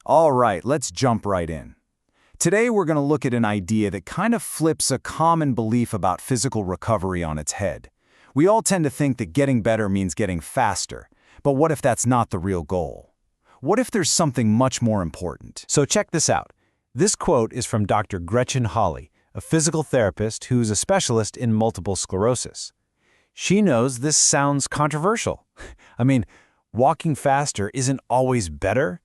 All right, let's jump right in. Today we're going to look at an idea that kind of flips a common belief about physical recovery on its head. We all tend to think that getting better means getting faster, but what if that's not the real goal? What if there's something much more important? So check this out. This quote is from Dr. Gretchen Hawley, a physical therapist who's a specialist in multiple sclerosis. She knows this sounds controversial. I mean, walking faster isn't always better?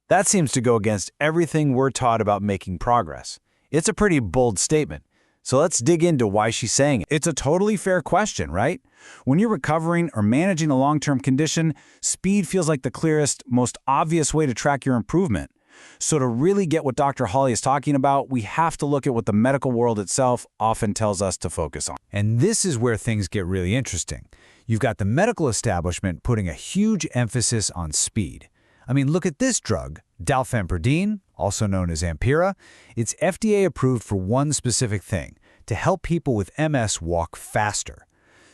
That seems to go against everything we're taught about making progress. It's a pretty bold statement. So let's dig into why she's saying it. It's a totally fair question, right? When you're recovering or managing a long-term condition, speed feels like the clearest, most obvious way to track your improvement. So to really get what Dr. Hawley is talking about, we have to look at what the medical world itself often tells us to focus on. And this is where things get really interesting. You've got the medical establishment putting a huge emphasis on speed. I mean, look at this drug, dalfampridine, also known as Empira. It's FDA approved for one specific thing, to help people with MS walk faster.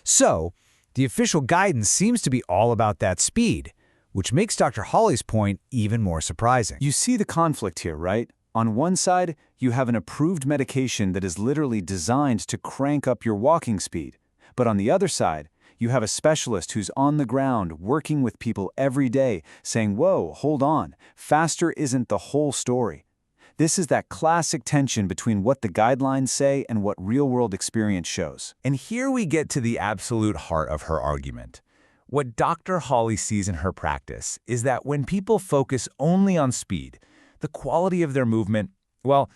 So, the official guidance seems to be all about that speed, which makes Dr. Hawley's point even more surprising. You see the conflict here, right? On one side, you have an approved medication that is literally designed to crank up your walking speed. But on the other side, you have a specialist who's on the ground working with people every day saying, whoa, hold on, faster isn't the whole story. This is that classic tension between what the guidelines say and what real-world experience shows. And here we get to the absolute heart of her argument. What Dr. Hawley sees in her practice is that when people focus only on speed, the quality of their movement, well,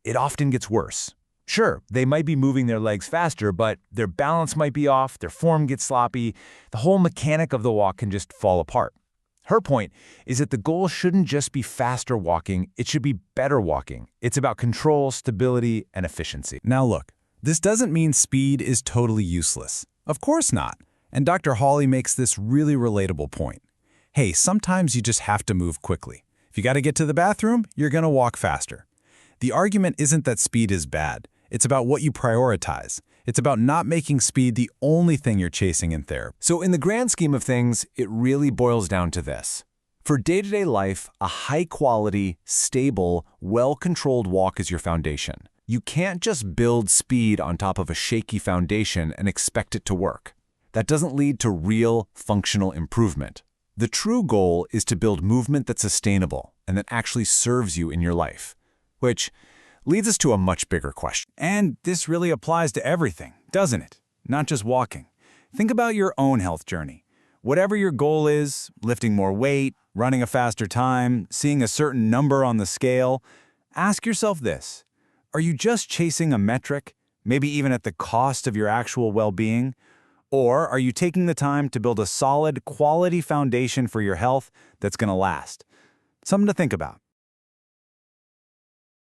it often gets worse. Sure, they might be moving their legs faster, but their balance might be off, their form gets sloppy, the whole mechanic of the walk can just fall apart. Her point is that the goal shouldn't just be faster walking, it should be better walking. It's about control, stability, and efficiency. Now look, this doesn't mean speed is totally useless. Of course not. And Dr. Hawley makes this really relatable point. Hey, sometimes you just have to move quickly. If you got to get to the bathroom, you're going to walk faster. The argument isn't that speed is bad. It's about what you prioritize. It's about not making speed the only thing you're chasing in therapy. So in the grand scheme of things, it really boils down to this. For day-to-day life, a high-quality, stable, well-controlled walk is your foundation. You can't just build speed on top of a shaky foundation and expect it to work. That doesn't lead to real, functional improvement. The true goal is to build movement that's sustainable and that actually serves you in your life, which leads us to a much bigger question. And this really applies to everything, doesn't it? Not just walking. Think about your own health journey. Whatever your goal is, lifting more weight, running a faster time, seeing a certain number on the scale, ask yourself this. Are you just chasing a metric, maybe even at the cost of your actual well-being? Or are you taking the time to build a solid, quality foundation for your health that's going to last? Something to think about.